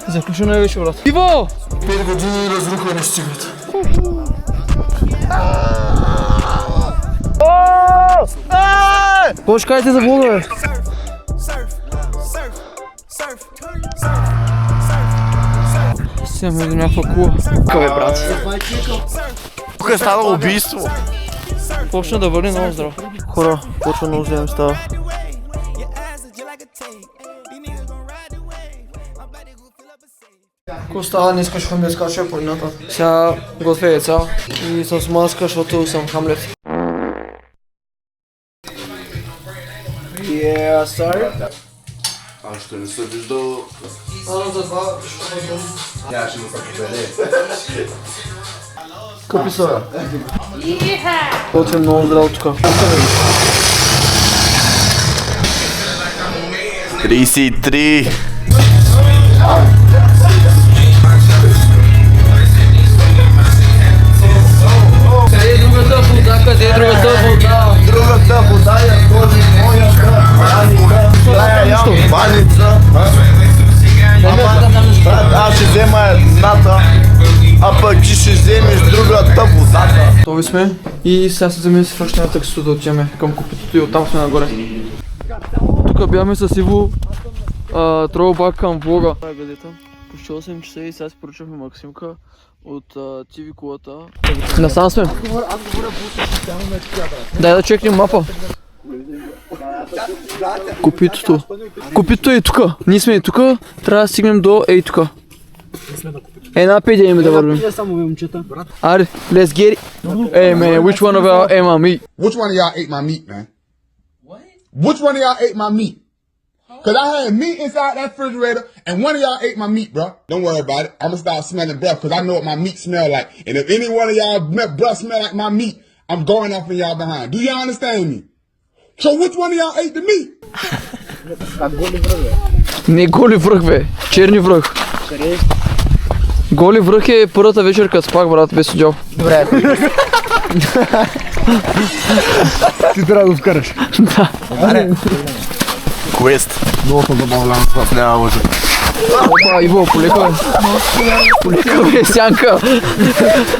Заключено е вече, брат. Иво! 5 години разруха не стигат. Какво ще кажете за влога, Стигаме до някаква кула. Къде, брат? Тук е станало убийство. Почна да върни много здраво. Хора, почва много зле ми става. Какво става? Не искаш да скача по едната. Сега готвя яйца и съм с маска, защото съм Хамлет. Yeah, sorry. Аз ще не съм виждал. За това, Тя ще му се победе. къпи са. Готвя много здраво тук. 33. Къде е другата вода? Къде е другата вода? Другата вода е този моята баница. Аз ще взема едната, а пък ти ще вземеш другата водата. Готови сме и сега се вземе да си фръщаме на таксито да отиваме към купитото и оттам сме нагоре. Тук бяхме с Иво троубак към влога. Това е гадета. Почти 8 часа и сега си поръчахме Максимка от TV колата. Насам сме. Дай да чекнем мапа. Купитото. Купитото е тука. Ние сме и тука. Трябва да стигнем до ей тука. Една педия име да вървим. Аре, let's get it. Hey man, which one of y'all ate my meat? Which one of y'all ate my meat, man? What? Which one of y'all ate my meat? Cause I had meat inside that refrigerator and one of y'all ate my meat, bro. Don't worry about it. I'ma start smelling breath cause I know what my meat smell like. And if any one of y'all breath smell like my meat, I'm going off in y'all behind. Do y'all understand me? So which one of y'all ate the meat? Не голи връх, бе. Черни връх. Голи връх е първата вечер, като спах, брат, без отдел. Добре. Ти трябва да го вкараш. Да. Квест. Много съм забавлявам с вас, няма лъжа. Опа, Иво, полека, бе. Полека, бе, сянка.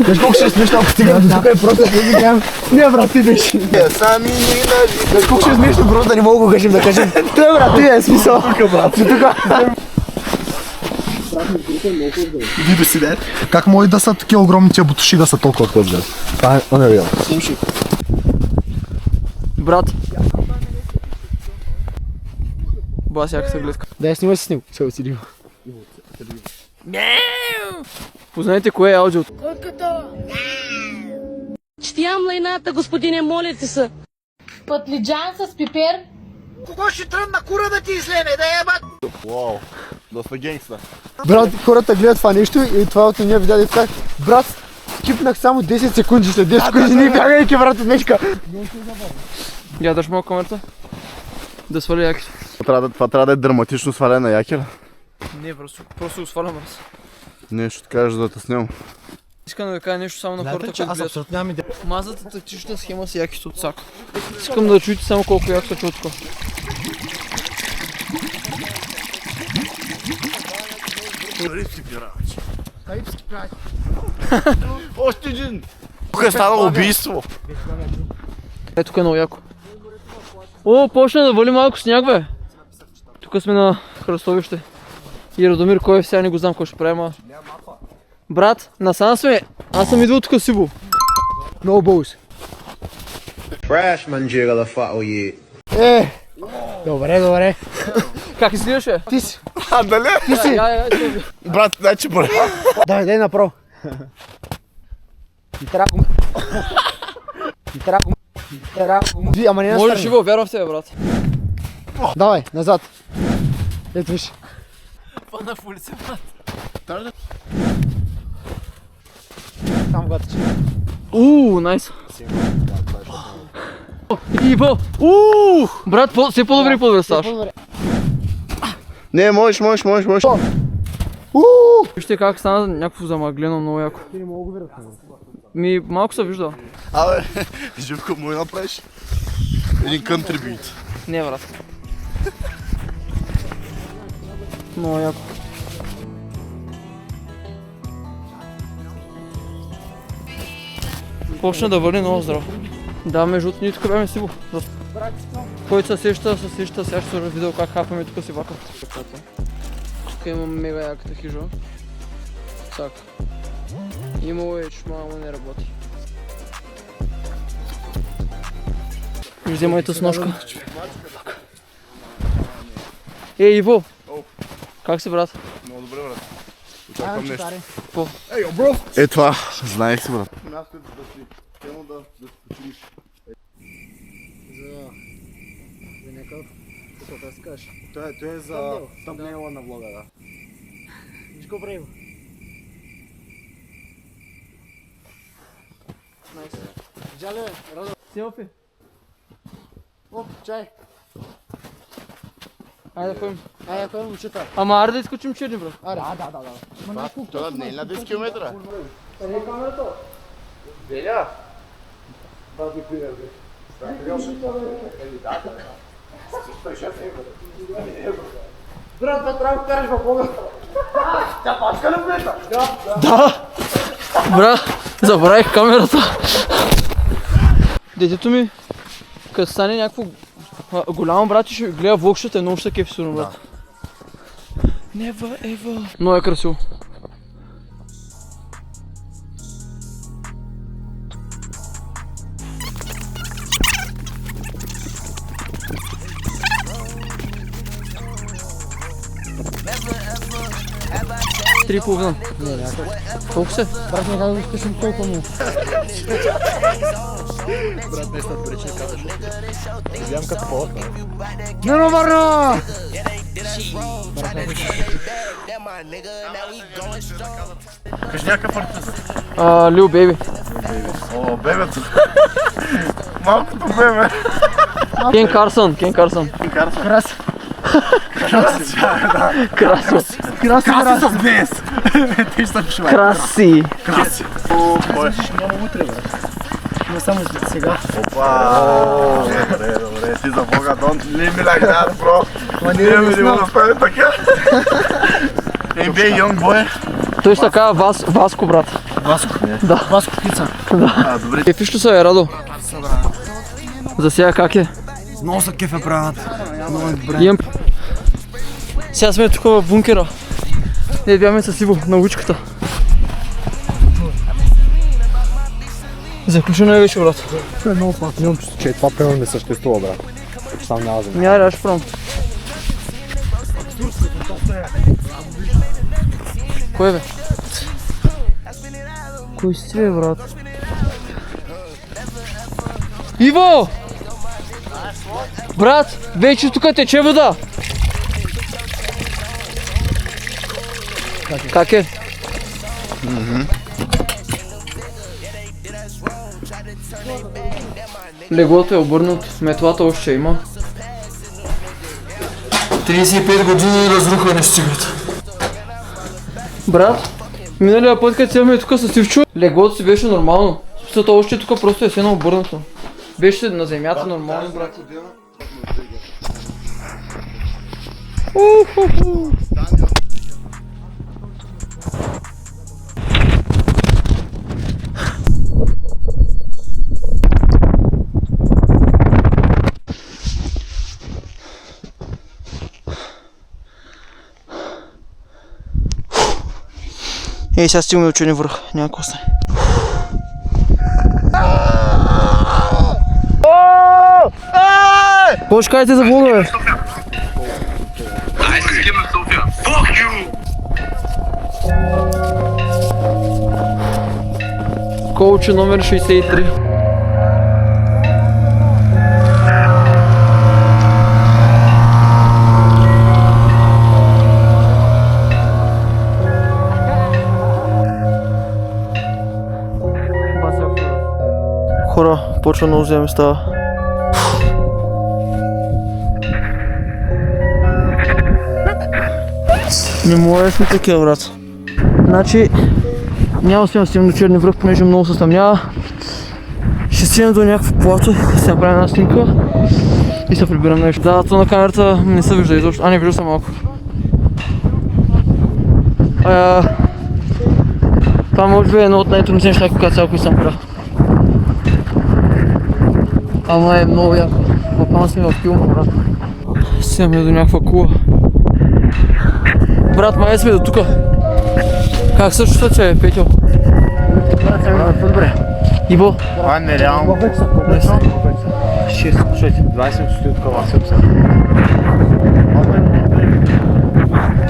Виж колко ще е смешно, ако стигам до тук и просто да ви кажем. Не, брат, ти беше. Сами ни нажи. Виж колко ще е смешно, просто да не мога го кажем, да кажем. Той, брат, ти е смисъл. Тук, брат. Тук. Види си, да? Как може да са такива огромни тия бутуши да са толкова хлъзга? Това е unreal. Слушай. Брат. Бас, яката гледка. Да, я снимай с него. Сега отидим. Познайте кое е аудиото. Щям лайната, господине, моля ти се. Пътлиджан с пипер. Кого ще тръгна кура да ти излеме, да ебат? Уау, доста генгста. Брат, хората гледат това нещо и това от ние видя как. Брат, скипнах само 10 секунди, след 10 секунди не бягайки, брат, от днешка. Я даш малко камерата. Да сваля якито. Това трябва да е драматично сваляне на якера. Не, просто го свалям аз. Нещо ще кажеш да те снимам. Искам да ви кажа нещо само на хората, които гледат. Мазата тактична схема с якито от сак. Искам да чуете само колко яко се чува тук. Още един! Тук е станало убийство. Е, тук е много яко. О, почна да вали малко сняг, бе. Тук сме на кръстовище. И Радомир Коев, сега не го знам кой ще правим. Брат, насам сме. Аз съм идвал тук с Ибо. No balls. Trash manjera da fao ye. Добре. Как изглеждаше? Ти си. А, дали? Ти си. Брат, значи бъде. Дай направо. Не трябва. Ама не Можеш, настрани. Иво, вярвам в тебе, брат. Давай, назад. Ето виж. Пана в улица, брат. Там гатъче. Найс. Иво! Брат, все по-добре и по-добре ставаш. Не, можеш. Вижте как стана някакво замъглено, много яко. Малко се вижда. Абе, Живко, му направиш един кънтри бит. Не, брат. Много яко. Почна да върни много здраво. Да, между другото, ние тук бяхме сиво. Който се сеща, сега ще се видео как хапаме тук си вака. Тук има мега яката хижа. Цак. Имало е чума, но не работи. Вземайте с ножка. Ей, Иво! Как си, брат? Много добре, брат. Очаквам нещо. Какво? Е това, знаех си, брат. Място да си, тема да се починиш. За някакъв, какво да скажеш? Той е за тъмнела на влога, да. Ничко право. Найс. Джале, Радо. Селфи. О, чай. Айде да ходим. Айде, кой момчета? Ама аре да изкочим черни, брат. Аре. Да. Това не е на 10 км. Къде е камерата? Деля! Брат, това трябва да караш в Бога. Тя пачка ли влета? Да! Брат, забравих камерата. Детето ми, като стане някакво голямо, брат, ще гледа влог, ще е много ще кефи сигурно, брат. Never ever. Много е красиво. Три и половина. Не, някак. Колко се? Брат, не казвам, че съм толкова му. Брат, не са пречни казаш. Вземам като по-отна. Не, върна! Кажи някакъв артист. Лил Бейби. О, бебето. Малкото бебе. Кен Карсон. Крас. Краси. Краси с без. Ти ще чува. Краси. Краси. Няма утре, брат. Не само сега. Опа. Добре. Ти за Бога, don't leave me like that, bro. Не ми да стане така. Ей, бе, young boy. Той ще така Васко, брат. Васко. Да. Васко птица. А, добре. Кефиш ли се е, Радо? За сега как е? Много са кефе правят. Много е добре. Имам... Сега сме тук в бункера. Не бяхме с Иво на лучката. Заключено е вече, брат. Това е много пак. Имам чувство, че това примерно не съществува, брат. Сам няма за мен. Няма да ще пробвам. Кой бе? Кой си бе, брат? Иво! Брат, вече тук тече вода. Как е? Леглото е обърнато, метлата още има. 35 години разруха не стигат. Брат, миналия път, като седяхме тук с Ивчо, леглото си беше нормално. Смисълта още тук просто е седно обърнато. Беше на земята нормално, брат. Ей, сега стигаме до черния връх, няма какво стане. Какво ще кажете за влога, бе? Айде се скипна София. Fuck you! Коуча номер 63. Хора, почва много вземе става. Не мога да сме такива, брат. Значи, няма успявам да стигнем до черния връх, понеже много се стъмнява. Ще стигнем до някакво плато и се направим една снимка и се прибирам нещо. Да, то на камерата не се вижда изобщо. Не вижда се малко. Това може би е едно от най-трудните неща, когато цяло съм правил. Ама е много яко. Попал сме в филма, брат. Стигаме до някаква кула. Брат, май сме до тука. Как се чувстваш, че Петьо? Брат, сега ми по-добре. Ибо? Това е нереално. 20 стои от кала се обсъда.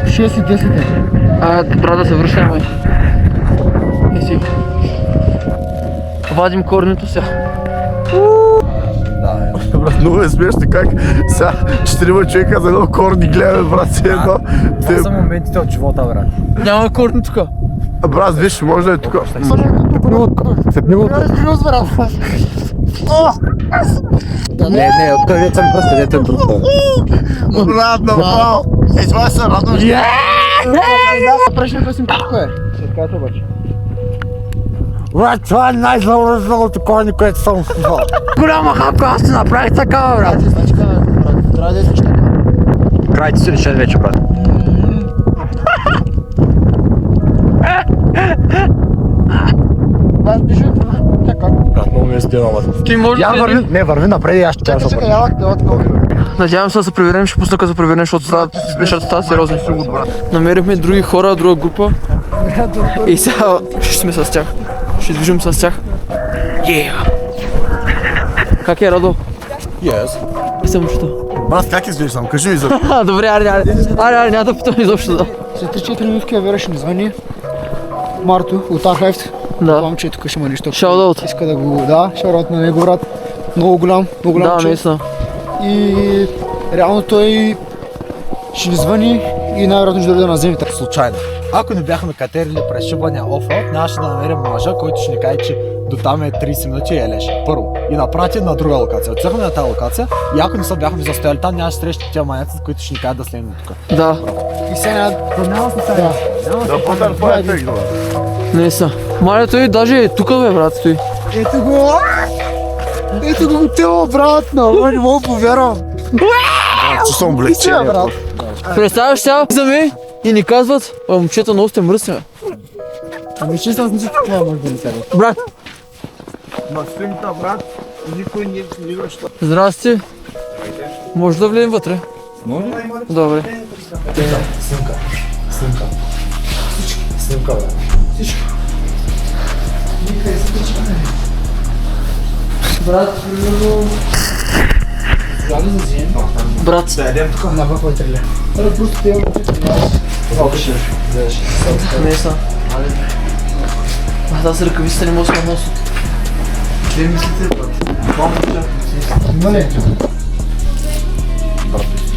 6 и 10 Брат, да се връщаме. И си. Вадим корнето сега. Брат, много е смешно как сега 4 човека за едно корни гледаме, брат, си едно. Това са моментите от живота, брат. Няма корни тука. Брат, виж, може да е тук. Не, откъде съм просто дете друг. Брат, направо. Това се радвам. Прашни песен какво е? Брат, това е най-забавното корни, което съм слушал. Голяма хапка, аз ти направих такава, брат. Значи брат, трябва да е така. Край ти си решен вече, брат. Брат, пише така. Брат, много ми е стена, брат. Ти може Я да върви, не, върви напред и аз ще трябва да Чакай, се ялак, такова. Надявам се да се превернем, ще пусна като се превернем, защото нещата стават сериозни. Намерихме други хора, друга група. И сега ще сме с тях. Ще движим с тях. Как е, Радо? Yes. Съм що? Брат, как изглеждаш сам? Кажи ми за... Добре, аре, няма да питам изобщо, да. След 3-4 минутки Вера ще ми звъни. Марто от Half-Life. Да. Това момче тук ще има нещо. Шаутаут. Иска да го... Да, шаутаут на него, брат. Много голям Да, човек. наистина. И реално той ще ни звъни и най-вероятно ще дойде на земята. случайно. Ако не бяхме катерили през шибания оффроуд, нямаше да намерим мъжа, който ще ни каже, че до там е 30 минути и е леш. Първо. И напрати на друга локация. Отсъхме на тази локация и ако не се бяхме застояли там, нямаше срещи тия манеци, които ще ни кажат да слезем до тук. Да, И сега Няма се сега. Да, потър, това е тъй, брат. наистина. Маля, той даже е тук, бе, брат, стои. ето го! Ето го тело, брат! Не мога да повярвам. Чувствам облегчение. брат. Представяш сега, влизаме и ни казват, момчета, много сте мръсни, бе. Ами че аз не си това може да ни кажа. Брат, Максимта, брат, никой не защо. здрасти. Може да влезем вътре? Може. Добре. Снимка, брат. Брат, примерно... Брат, На въпа е треля. Просто те наистина. Аз с ръкавицата не мога да се нося. Вие мислите, брат? има ли?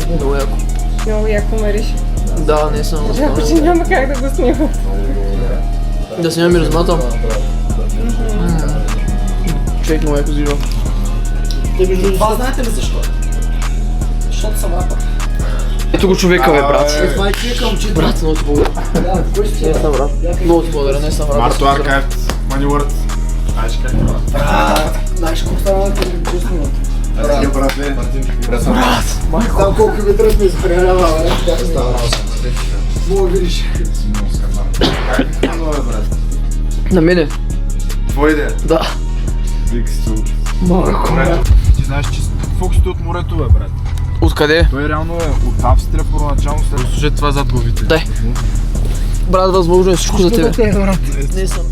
Много яко. Много яко мариш. Да, наистина. Жалко, че няма как да го снимам. Да снимам миризмата. Човек много яко зива. Това знаете ли защо? Защото съм рапър. Ето го човека, бе, брат. Това е човека, момче. Брат, много ти благодаря. Наистина, брат. Много ти благодаря, наистина, брат. Марто Аркайф, Money Word. Знаеш как е, брат? Знаеш колко става на тези честно? Такива, братле. Там колко метра сме изпрелява, бе. Мога видиш. На мене? Твоя идея? Да. Ти знаеш, че фокусите от морето, бе, брат. Откъде? Той реално е от Австрия първоначално, след служи това зад главите. Дай. Брат, възможно е всичко за тебе. Те, брат. Наистина.